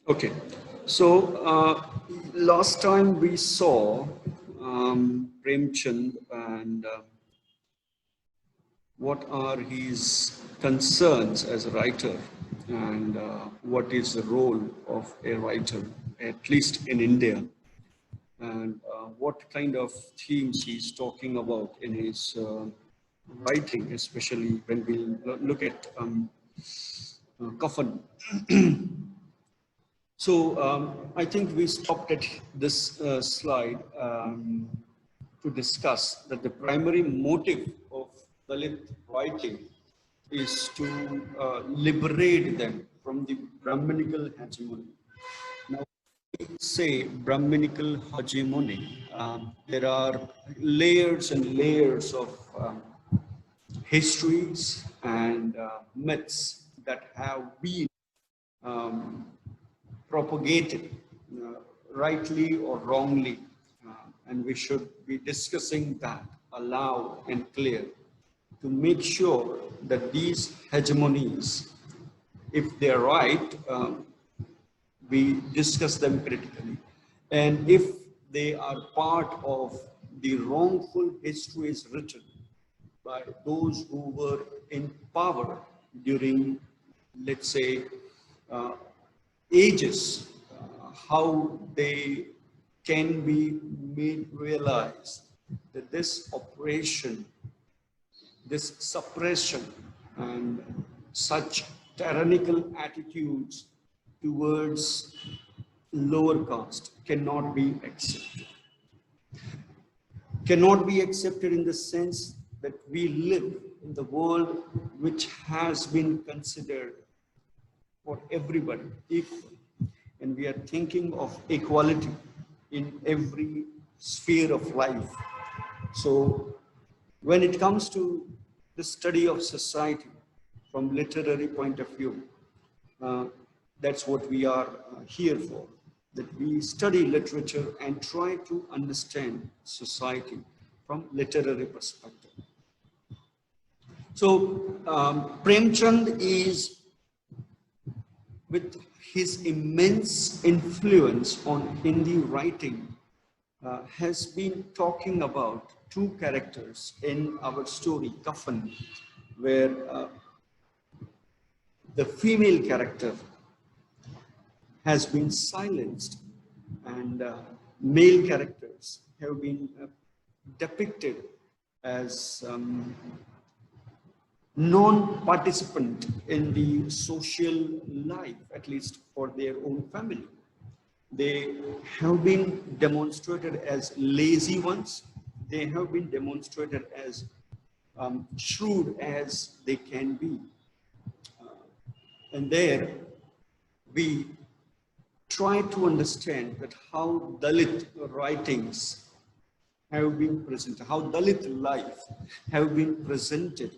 Okay, so last time we saw Premchand and what are his concerns as a writer and what is the role of a writer, at least in India, and what kind of themes he's talking about in his writing, especially when we look at Kafan. So I think we stopped at this slide to discuss that the primary motive of Dalit writing is to liberate them from the Brahminical hegemony. Now, when we say Brahminical hegemony, there are layers and layers of histories and myths that have been um, propagated, rightly or wrongly, and we should be discussing that aloud and clear to make sure that these hegemonies, if they're right, we discuss them critically, and if they are part of the wrongful histories written by those who were in power during, let's say, uh, ages, how they can be made realize that this oppression, this suppression, and such tyrannical attitudes towards lower caste cannot be accepted. Cannot be accepted in the sense that we live in the world which has been considered for everybody equal, and we are thinking of equality in every sphere of life. So when it comes to the study of society from literary point of view, uh, that's what we are here for, that we study literature and try to understand society from literary perspective. So Premchand is, with his immense influence on Hindi writing, has been talking about two characters in our story, Kafan, where the female character has been silenced and male characters have been depicted as non-participant in the social life, at least for their own family. They have been demonstrated as lazy ones. They have been demonstrated as shrewd as they can be. And there we try to understand that how Dalit writings have been presented, how Dalit life have been presented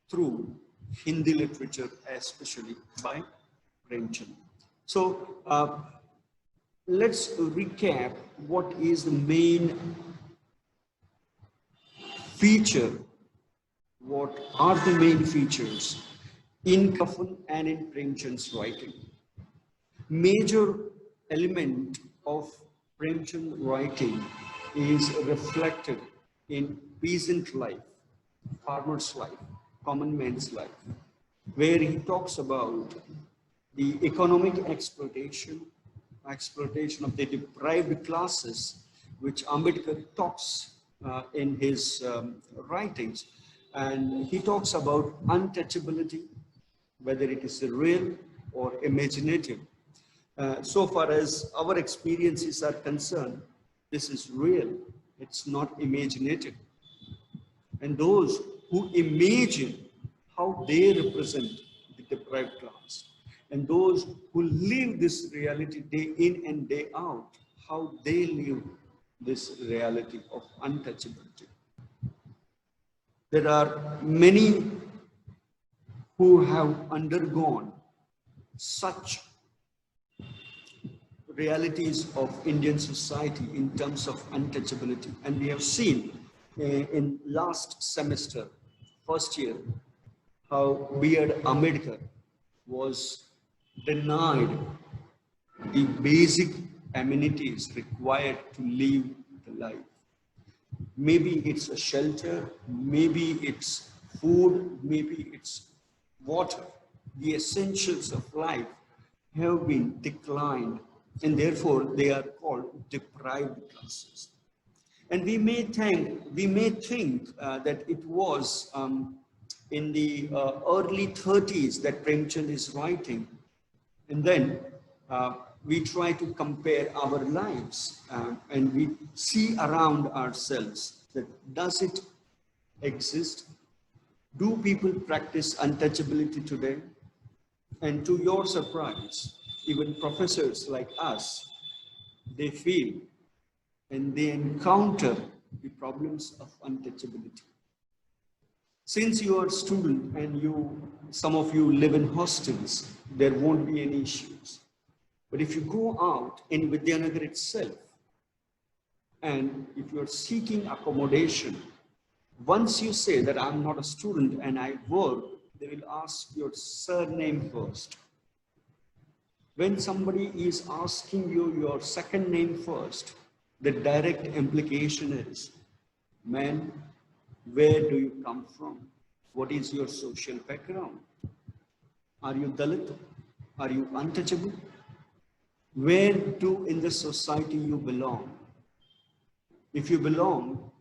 through Hindi literature, especially by Premchand. So let's recap what is the main feature, what are the main features in Kafan and in Premchand's writing. Major element of Premchand writing is reflected in peasant life, farmer's life, common man's life, where he talks about the economic exploitation of the deprived classes, which Ambedkar talks in his writings. And he talks about untouchability, whether it is real or imaginative. So far as our experiences are concerned, this is real, it's not imaginative. And those who imagine how they represent the deprived class, and those who live this reality day in and day out, how they live this reality of untouchability. There are many who have undergone such realities of Indian society in terms of untouchability. And we have seen in last semester, first year, how B.Ed. Ambedkar was denied the basic amenities required to live the life. Maybe it's a shelter, maybe it's food, maybe it's water. The essentials of life have been declined, and therefore they are called deprived classes. And we may think that it was in the early 30s that Premchand is writing, and then we try to compare our lives and we see around ourselves that does it exist? Do people practice untouchability today? And to your surprise, even professors like us, they feel and they encounter the problems of untouchability. Since you are a student and some of you live in hostels, there won't be any issues. But if you go out in Vidyanagar itself, and if you're seeking accommodation, once you say that I'm not a student and I work, they will ask your surname first. When somebody is asking you your second name first, the direct implication is, man, where do you come from? What is your social background? Are you Dalit? Are you untouchable? Where in the society you belong? If you belong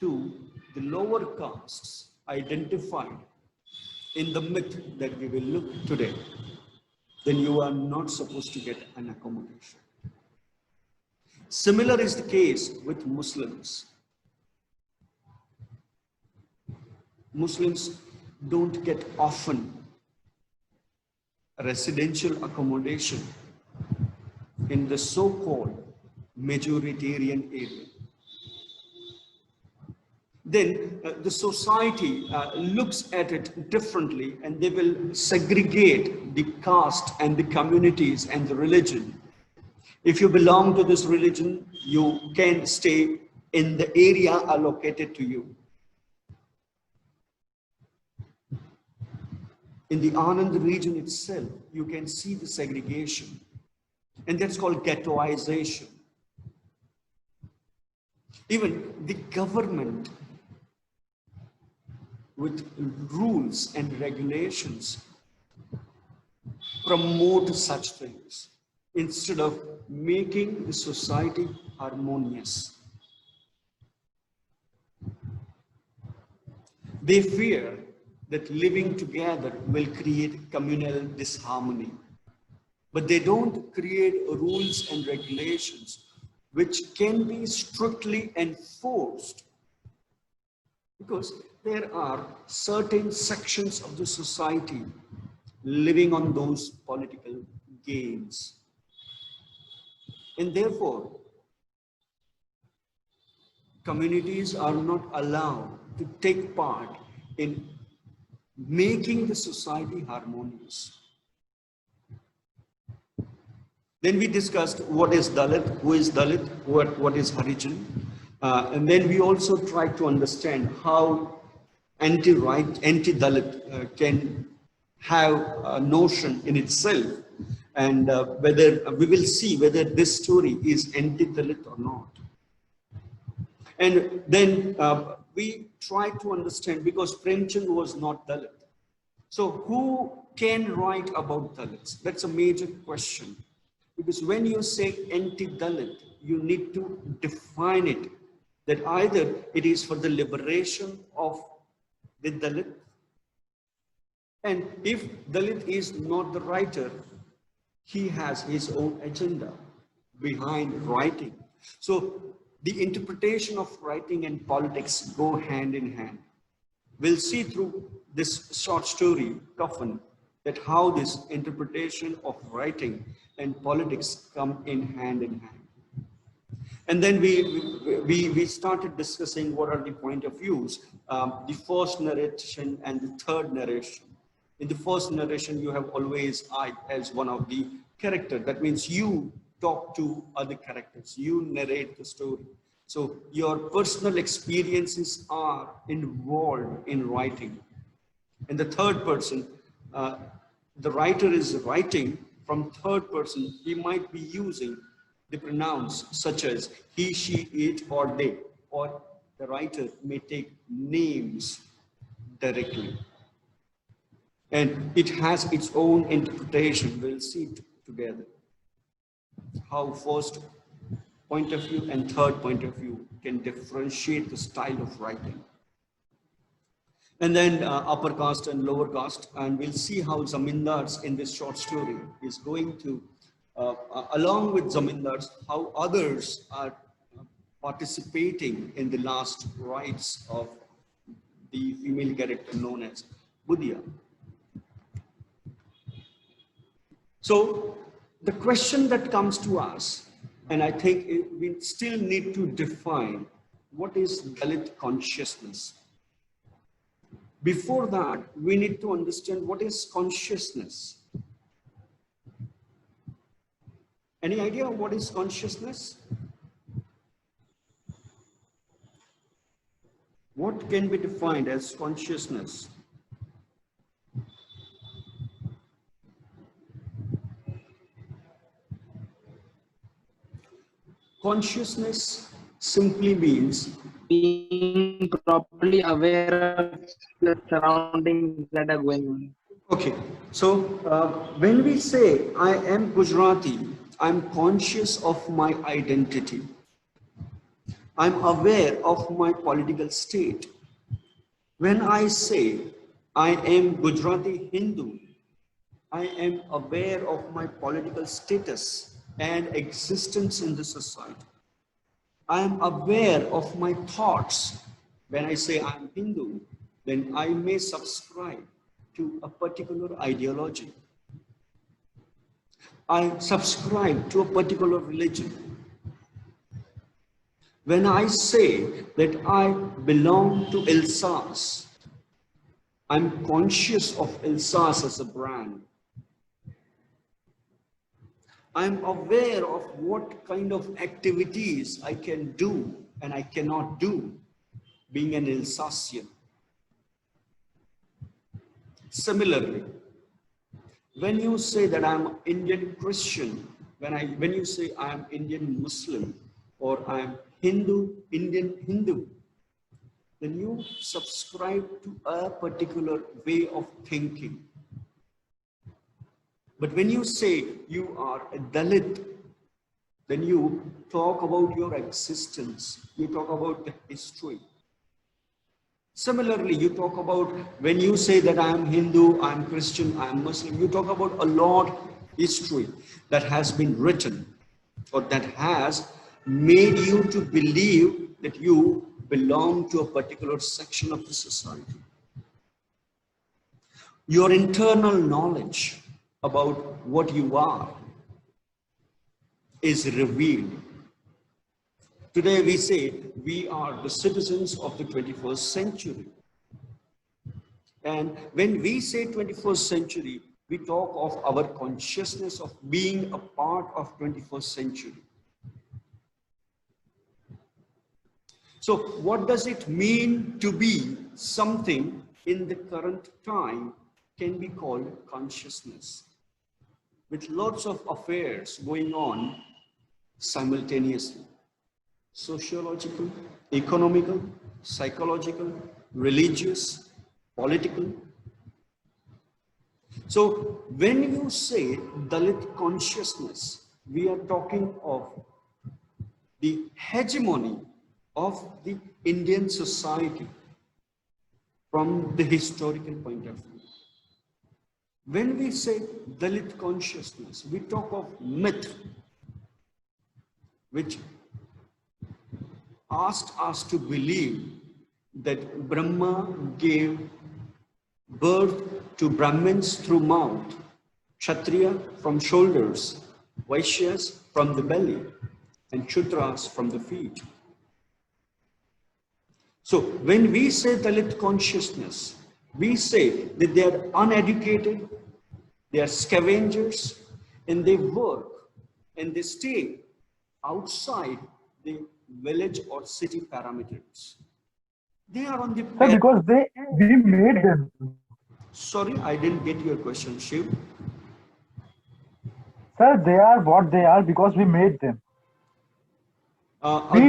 to the lower castes identified in the myth that we will look today, then you are not supposed to get an accommodation. Similar is the case with Muslims. Muslims don't get often residential accommodation in the so-called majoritarian area. Then the society looks at it differently, and they will segregate the caste and the communities and the religion. If you belong to this religion, you can stay in the area allocated to you. In the Anand region itself, you can see the segregation, and that's called ghettoization. Even the government, with rules and regulations, promote such things instead of making the society harmonious. They fear that living together will create communal disharmony, but they don't create rules and regulations which can be strictly enforced, because there are certain sections of the society living on those political gains. And therefore, communities are not allowed to take part in making the society harmonious. Then we discussed what is Dalit, who is Dalit, what is Harijan. And then we also tried to understand how anti-Dalit can have a notion in itself, and whether we will see whether this story is anti-Dalit or not. And then we try to understand, because Premchand was not Dalit. So who can write about Dalits? That's a major question. Because when you say anti-Dalit, you need to define it, that either it is for the liberation of the Dalit, and if Dalit is not the writer, he has his own agenda behind writing. So the interpretation of writing and politics go hand in hand. We'll see through this short story, Kafan, that how this interpretation of writing and politics come in hand. And then we started discussing what are the point of views, the first narration and the third narration. In the first narration, you have always I as one of the characters. That means you talk to other characters, you narrate the story. So your personal experiences are involved in writing. And the third person, the writer is writing from third person, he might be using the pronouns such as he, she, it, or they, or the writer may take names directly. And it has its own interpretation. We'll see it together. How first point of view and third point of view can differentiate the style of writing. And then upper caste and lower caste, and we'll see how zamindars in this short story is going to, along with zamindars, how others are participating in the last rites of the female character known as Budya. So the question that comes to us, and I think we still need to define what is Dalit consciousness. Before that, we need to understand what is consciousness. Any idea of what is consciousness? What can be defined as consciousness? Consciousness simply means being properly aware of the surroundings that are going on. Okay, so when we say I am Gujarati, I'm conscious of my identity. I'm aware of my political state. When I say I am Gujarati Hindu, I am aware of my political status and existence in the society. I am aware of my thoughts. When I say I am Hindu, then I may subscribe to a particular ideology. I subscribe to a particular religion. When I say that I belong to Alsace, I'm conscious of Alsace as a brand. I'm aware of what kind of activities I can do and I cannot do being an Alsatian. Similarly, when you say that I'm Indian Christian, when you say I'm Indian Muslim or I'm Indian Hindu, then you subscribe to a particular way of thinking. But when you say you are a Dalit, then you talk about your existence, you talk about the history. Similarly, you talk about when you say that I am Hindu, I am Christian, I am Muslim, you talk about a lot of history that has been written or that has made you to believe that you belong to a particular section of the society. Your internal knowledge about what you are is revealed. Today we say we are the citizens of the 21st century. And when we say 21st century, we talk of our consciousness of being a part of 21st century. So what does it mean to be something in the current time can be called consciousness, with lots of affairs going on simultaneously. Sociological, economical, psychological, religious, political. So when you say Dalit consciousness, we are talking of the hegemony of the Indian society from the historical point of view. When we say Dalit consciousness, we talk of myth, which asked us to believe that Brahma gave birth to Brahmins through mouth, Kshatriya from shoulders, Vaishyas from the belly, and Shudras from the feet. So when we say Dalit consciousness, we say that they are uneducated, they are scavengers, and they work and they stay outside the village or city parameters. They are on the... Sir, because we made them. Sorry, I didn't get your question, Shiv. Sir, they are what they are because we made them. Uh, We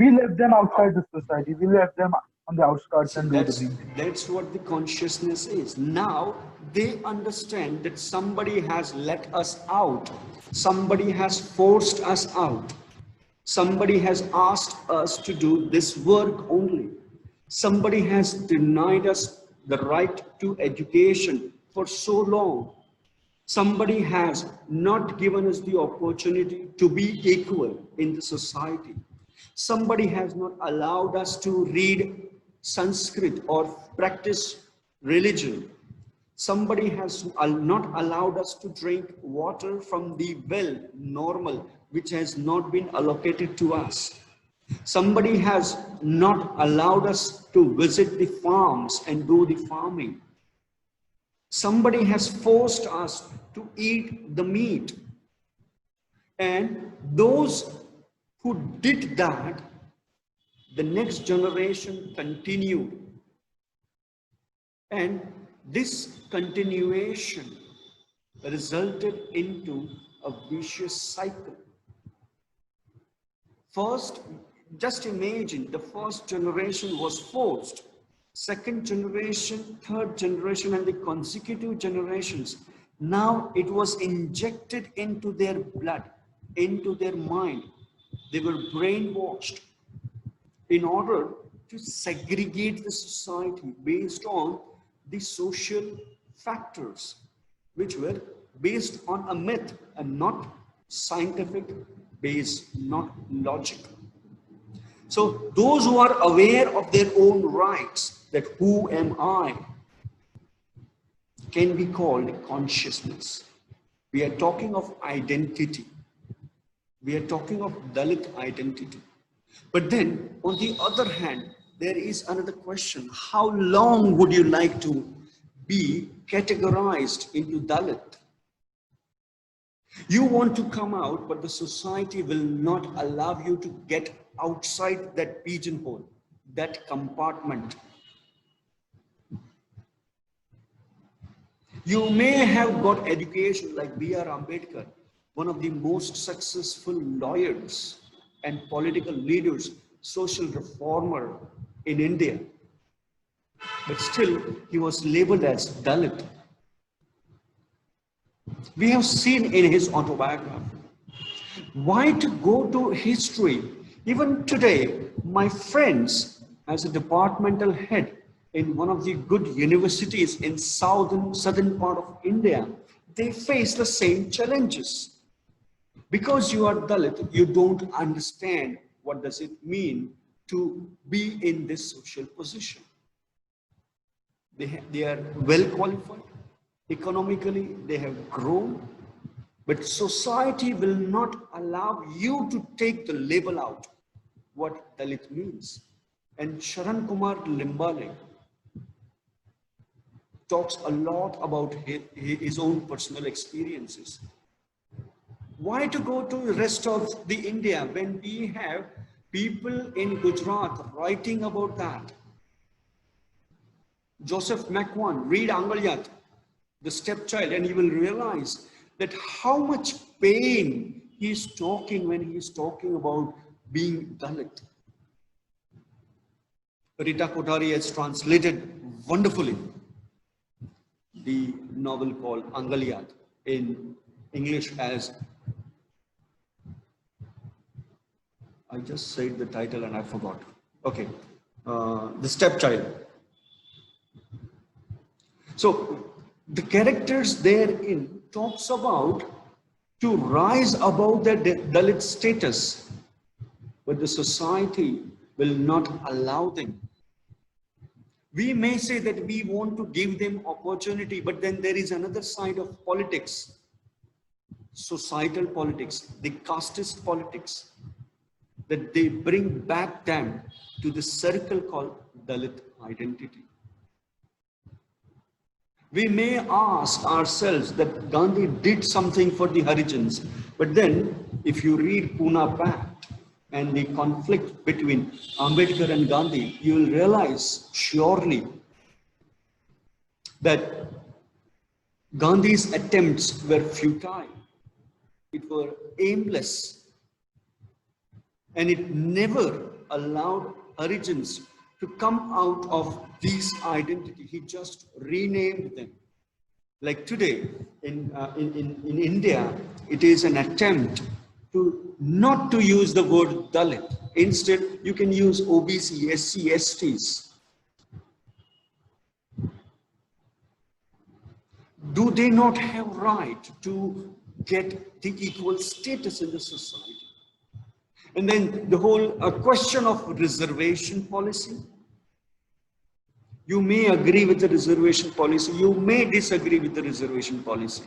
we left them outside the society. We left them on the outskirts See, and do the same thing. that's what the consciousness is. Now they understand that somebody has let us out, somebody has forced us out, somebody has asked us to do this work only, somebody has denied us the right to education for so long. Somebody has not given us the opportunity to be equal in the society. Somebody has not allowed us to read Sanskrit or practice religion. Somebody has not allowed us to drink water from the well, normal, which has not been allocated to us. Somebody has not allowed us to visit the farms and do the farming. Somebody has forced us to eat the meat. And those who did that, the next generation continued. And this continuation resulted into a vicious cycle. First, just imagine the first generation was forced. Second generation, third generation, and the consecutive generations. Now it was injected into their blood, into their mind. They were brainwashed in order to segregate the society based on the social factors, which were based on a myth and not scientific base, not logic. So those who are aware of their own rights, that who am I, can be called consciousness. We are talking of identity. We are talking of Dalit identity. But then, on the other hand, there is another question. How long would you like to be categorized into Dalit? You want to come out, but the society will not allow you to get outside that pigeonhole, that compartment. You may have got education like B.R. Ambedkar, one of the most successful lawyers and political leaders, social reformer in India. But still, he was labeled as Dalit. We have seen in his autobiography. Why to go to history? Even today, my friends, as a departmental head in one of the good universities in southern part of India, they face the same challenges. Because you are Dalit, you don't understand what does it mean to be in this social position. They are well qualified, economically they have grown, but society will not allow you to take the label out what Dalit means. And Sharan Kumar Limbale talks a lot about his own personal experiences. Why to go to the rest of the India when we have people in Gujarat writing about that? Joseph McWan, read Angalyat, the stepchild, and you will realize that how much pain he is talking when he is talking about being Dalit. Rita Kothari has translated wonderfully the novel called Angalyat in English as, I just said the title and I forgot. Okay, The Stepchild. So the characters therein talks about to rise above their Dalit status, but the society will not allow them. We may say that we want to give them opportunity, but then there is another side of politics, societal politics, the casteist politics, that they bring back them to the circle called Dalit identity. We may ask ourselves that Gandhi did something for the Harijans, but then if you read Pune Pact and the conflict between Ambedkar and Gandhi, you will realize surely that Gandhi's attempts were futile. it were aimless, and it never allowed origins to come out of these identity. He just renamed them. Like today in India, it is an attempt to not to use the word Dalit. Instead, you can use OBC, SC, STs. Do they not have right to get the equal status in the society? And then the whole question of reservation policy. You may agree with the reservation policy, you may disagree with the reservation policy.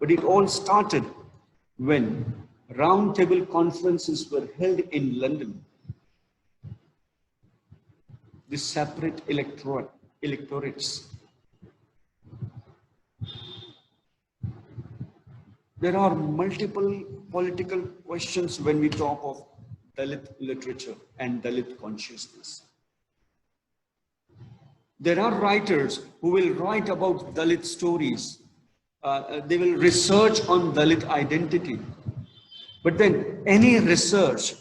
But it all started when roundtable conferences were held in London. The separate electorates. There are multiple political questions when we talk of Dalit literature and Dalit consciousness. There are writers who will write about Dalit stories. They will research on Dalit identity. But then any research,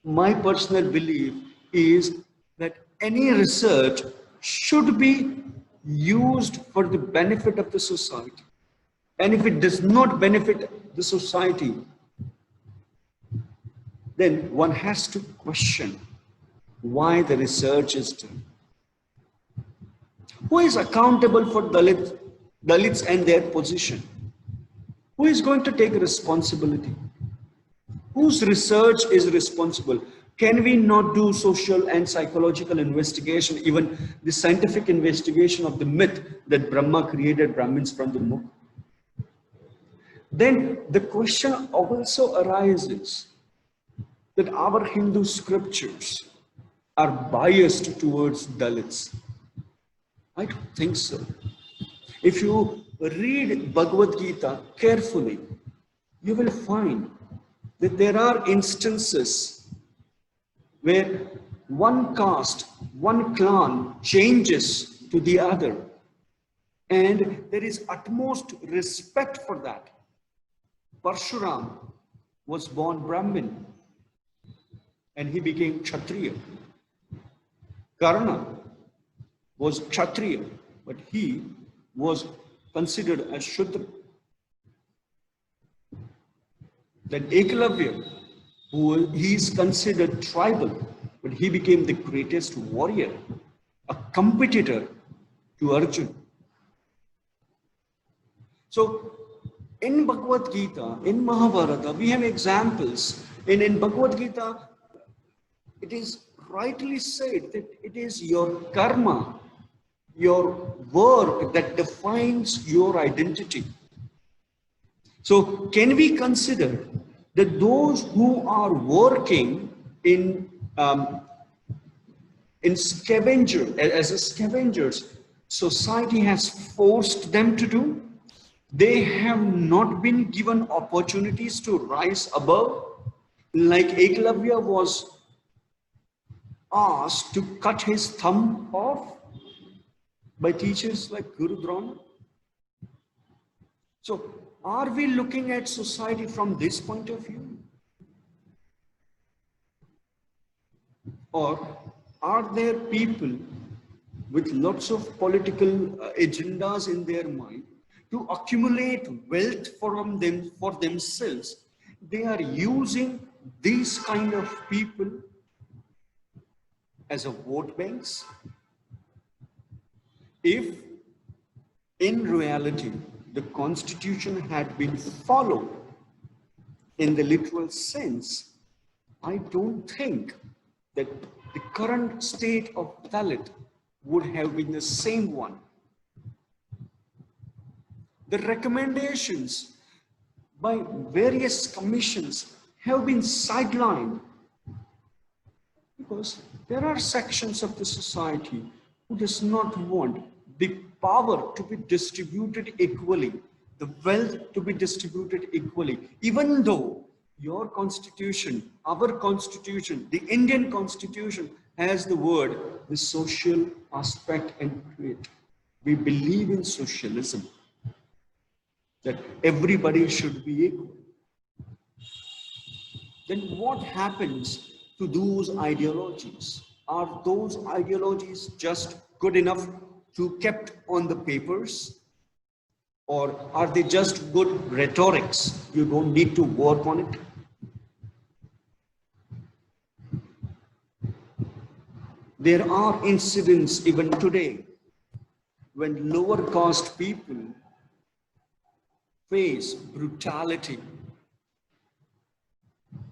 my personal belief is that any research should be used for the benefit of the society. And if it does not benefit the society, then one has to question why the research is done. Who is accountable for Dalits and their position? Who is going to take responsibility? Whose research is responsible? Can we not do social and psychological investigation, even the scientific investigation of the myth that Brahma created Brahmins from the Mukh? Then the question also arises that our Hindu scriptures are biased towards Dalits. I don't think so. If you read Bhagavad Gita carefully, you will find that there are instances where one caste, one clan changes to the other, and there is utmost respect for that. Parshuram was born Brahmin and he became Kshatriya. Karna was Kshatriya, but he was considered as Shudra. Then Eklavya, he is considered tribal, but he became the greatest warrior, a competitor to Arjuna. So in Bhagavad Gita, in Mahabharata, we have examples. In Bhagavad Gita, it is rightly said that it is your karma, your work that defines your identity. So can we consider that those who are working as scavengers, society has forced them to do? They have not been given opportunities to rise above. Like Eklavya was asked to cut his thumb off by teachers like Guru Drona. So are we looking at society from this point of view? Or are there people with lots of political agendas in their mind to accumulate wealth for themselves? They are using these kind of people as a vote banks. If in reality the constitution had been followed in the literal sense, I don't think that the current state of Dalit would have been the same one. The recommendations by various commissions have been sidelined because there are sections of the society who does not want the power to be distributed equally, the wealth to be distributed equally, even though your constitution, our constitution, the Indian constitution has the word, the social aspect and trait. We believe in socialism, that everybody should be equal. then what happens to those ideologies? Are those ideologies just good enough to kept on the papers? Or are they just good rhetorics? You don't need to work on it. There are incidents even today when lower caste people face brutality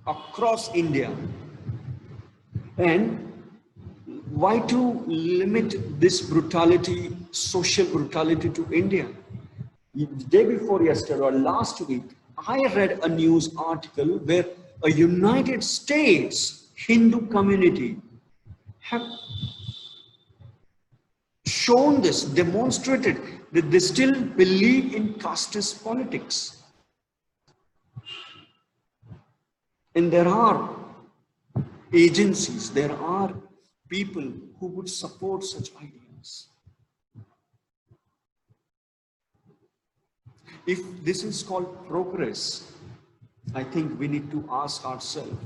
across India. And why to limit this brutality, social brutality to India? The day before yesterday or last week, I read a news article where a United States Hindu community have shown this, demonstrated that they still believe in casteist politics. And there are agencies, there are people who would support such ideas. If this is called progress, I think we need to ask ourselves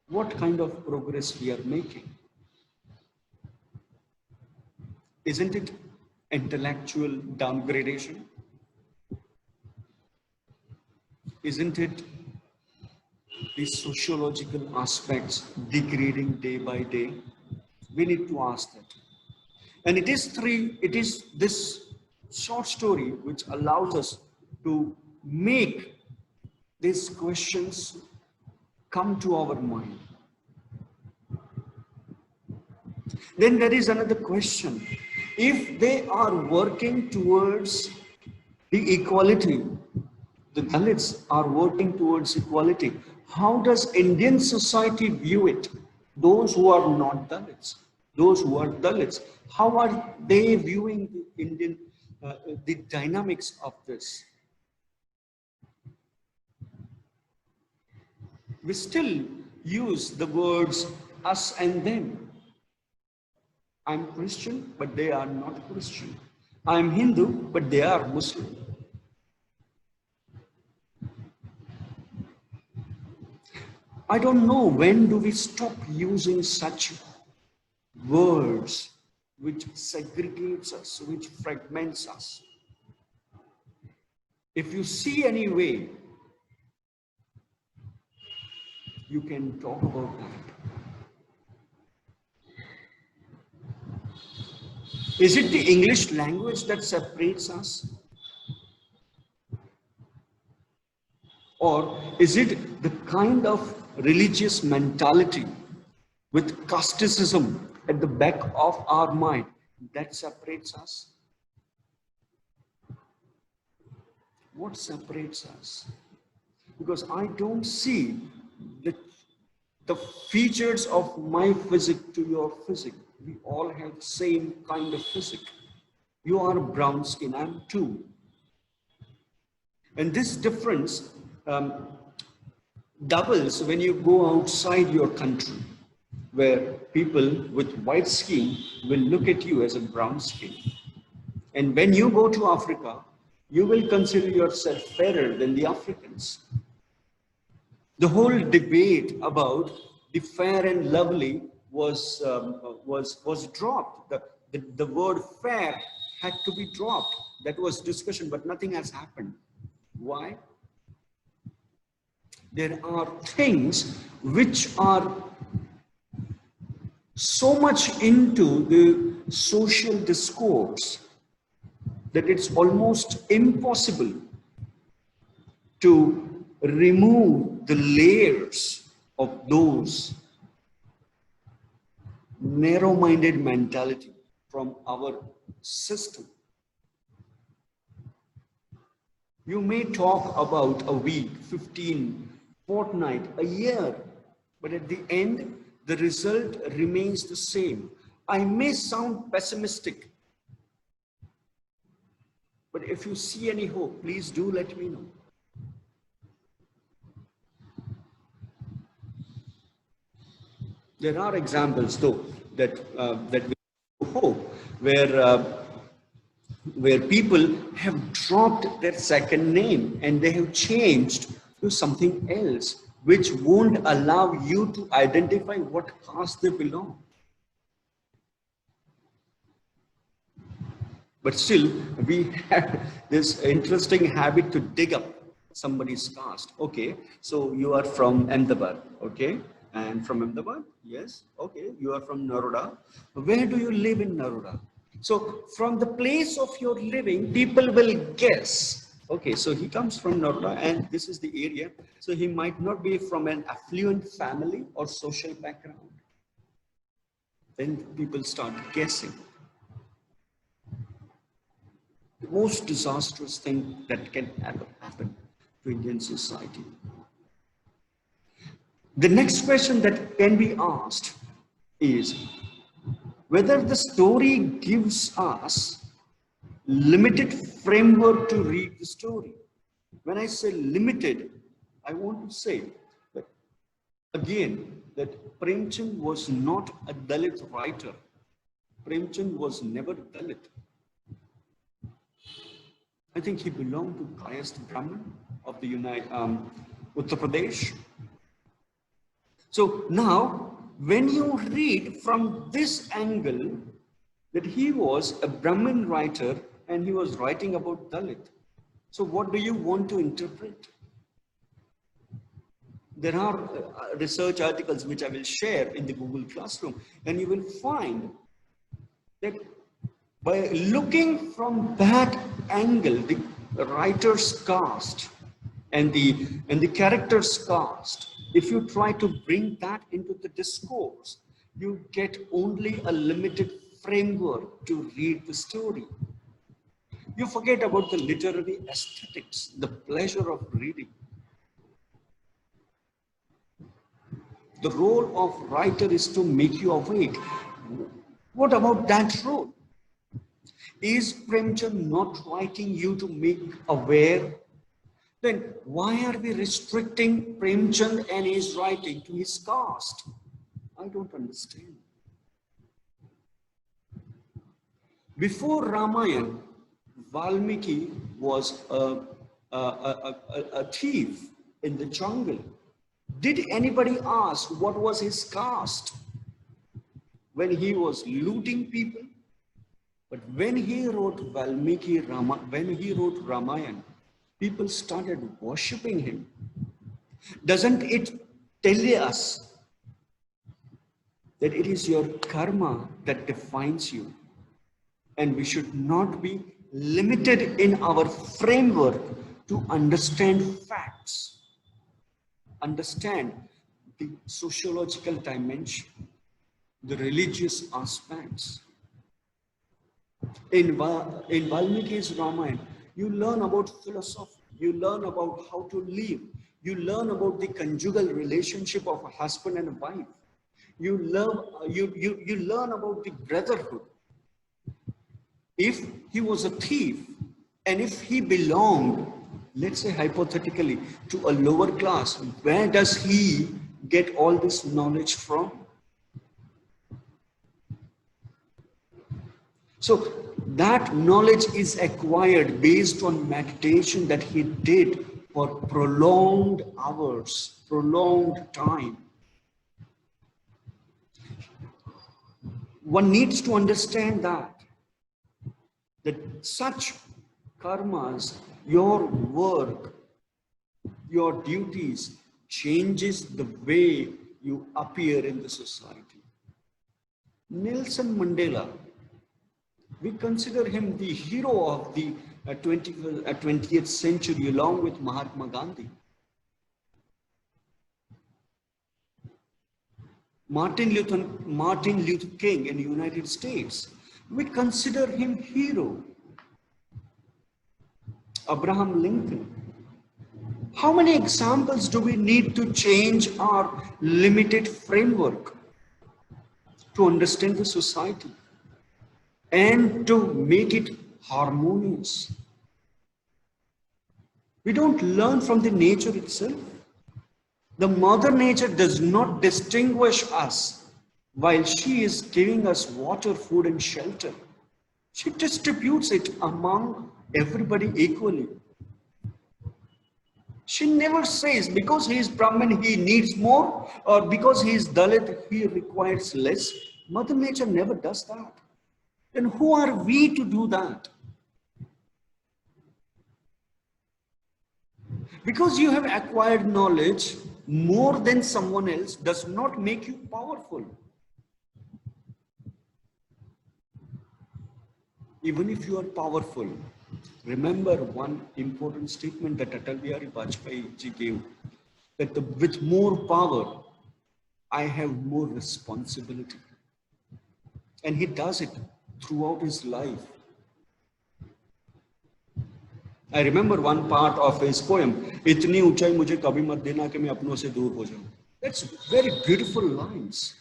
what kind of progress we are making. Isn't it intellectual downgradation? Isn't it the sociological aspects degrading day by day? We need to ask that. And it is this short story which allows us to make these questions come to our mind. Then there is another question. If they are working towards the equality, the Dalits are working towards equality, how does Indian society view it? Those who are not Dalits, those who are Dalits, how are they viewing the Indian, the dynamics of this? We still use the words us and them. I'm Christian, but they are not Christian. I'm Hindu, but they are Muslim. I don't know when do we stop using such words which segregates us, which fragments us. If you see any way, you can talk about that. Is it the English language that separates us? Or is it the kind of religious mentality with casteism at the back of our mind that separates us? What separates us? Because I don't see the features of my physique to your physique. We all have the same kind of physique. You are brown skin, I'm too. And this difference doubles when you go outside your country, where people with white skin will look at you as a brown skin. And when you go to Africa, you will consider yourself fairer than the Africans. The whole debate about the fair and lovely was dropped. The word fair had to be dropped. That was discussion, but nothing has happened. Why? There are things which are so much into the social discourse that it's almost impossible to remove the layers of those narrow-minded mentality from our system. You may talk about a week, 15, fortnight, a year, but at the end, the result remains the same. I may sound pessimistic, but if you see any hope, please do let me know. There are examples, though, that we hope, where people have dropped their second name and they have changed to something else. which won't allow you to identify what caste they belong. But still, we have this interesting habit to dig up somebody's caste. Okay, so you are from Ahmedabad, okay? And from Ahmedabad, yes, okay, you are from Naroda. Where do you live in Naroda? So from the place of your living, people will guess. Okay, so he comes from Naroda and this is the area. So he might not be from an affluent family or social background. Then people start guessing. The most disastrous thing that can ever happen to Indian society. The next question that can be asked is whether the story gives us limited framework to read the story. When I say limited, I want to say that again, that Premchand was not a Dalit writer. Premchand was never Dalit. I think he belonged to Kayast Brahmin of the Uttar Pradesh. So now, when you read from this angle that he was a Brahmin writer and he was writing about Dalit, so what do you want to interpret? There are research articles which I will share in the Google Classroom, and you will find that by looking from that angle, the writer's caste and the character's caste, if you try to bring that into the discourse, you get only a limited framework to read the story. You forget about the literary aesthetics, the pleasure of reading. The role of writer is to make you awake. What about that role? Is Premchand not writing you to make aware? Then why are we restricting Premchand and his writing to his caste? I don't understand. Before Ramayana, Valmiki was a thief in the jungle. Did anybody ask what was his caste when he was looting people? But when he wrote when he wrote Ramayana, people started worshipping him. Doesn't it tell us that it is your karma that defines you? And we should not be limited in our framework to understand facts, understand the sociological dimension, the religious aspects. In Valmiki's Ramayana, you learn about philosophy, you learn about how to live, you learn about the conjugal relationship of a husband and a wife, you learn about the brotherhood. If he was a thief and if he belonged, let's say hypothetically, to a lower class, where does he get all this knowledge from? So that knowledge is acquired based on meditation that he did for prolonged hours, prolonged time. One needs to understand that such karmas, your work, your duties, changes the way you appear in the society. Nelson Mandela, we consider him the hero of the 20th century along with Mahatma Gandhi. Martin Luther King in the United States, we consider him hero. Abraham Lincoln. How many examples do we need to change our limited framework to understand the society and to make it harmonious? We don't learn from the nature itself. The mother nature does not distinguish us while she is giving us water, food and shelter. She distributes it among everybody equally. She never says because he is Brahmin he needs more, or because he is Dalit he requires less. Mother Nature never does that. Then who are we to do that? Because you have acquired knowledge more than someone else does not make you powerful. Even if you are powerful, remember one important statement that Atal Bihari Vajpayee ji gave, that with more power, I have more responsibility. And he does it throughout his life. I remember one part of his poem, "Itni ऊंचाई मुझे कभी मत देना कि मैं अपनों से दूर हो जाऊं." That's very beautiful lines.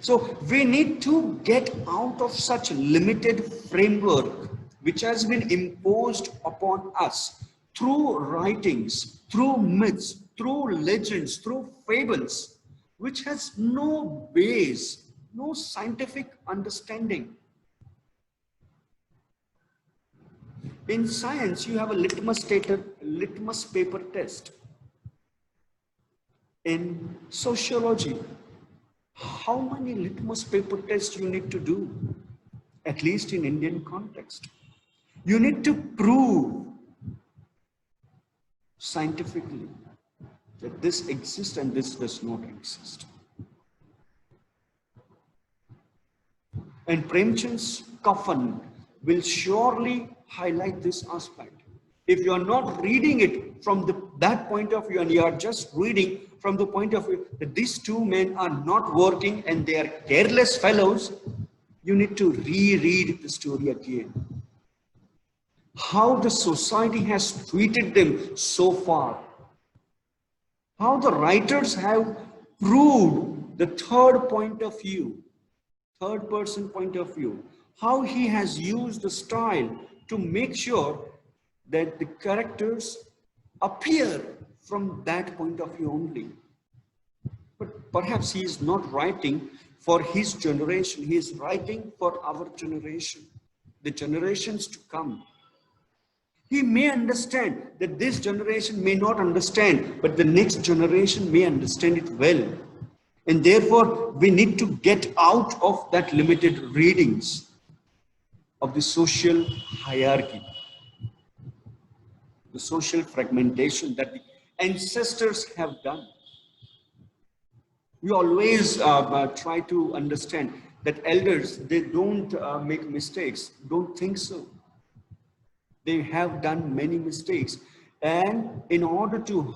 So we need to get out of such limited framework which has been imposed upon us through writings, through myths, through legends, through fables, which has no base, no scientific understanding. In science, you have a litmus paper test. In sociology, how many litmus paper tests you need to do, at least in Indian context? You need to prove scientifically that this exists and this does not exist. And Premchand's Kafan will surely highlight this aspect. If you are not reading it from that point of view and you are just reading from the point of view that these two men are not working and they are careless fellows, you need to reread the story again. How the society has treated them so far. How the writers have proved the third point of view, third person point of view. How he has used the style to make sure that the characters appear from that point of view only. But perhaps he is not writing for his generation, he is writing for our generation, the generations to come. He may understand that this generation may not understand, but the next generation may understand it well. And therefore, we need to get out of that limited readings of the social hierarchy, the social fragmentation that the ancestors have done. We always try to understand that elders, they don't make mistakes. Don't think so. They have done many mistakes. And in order to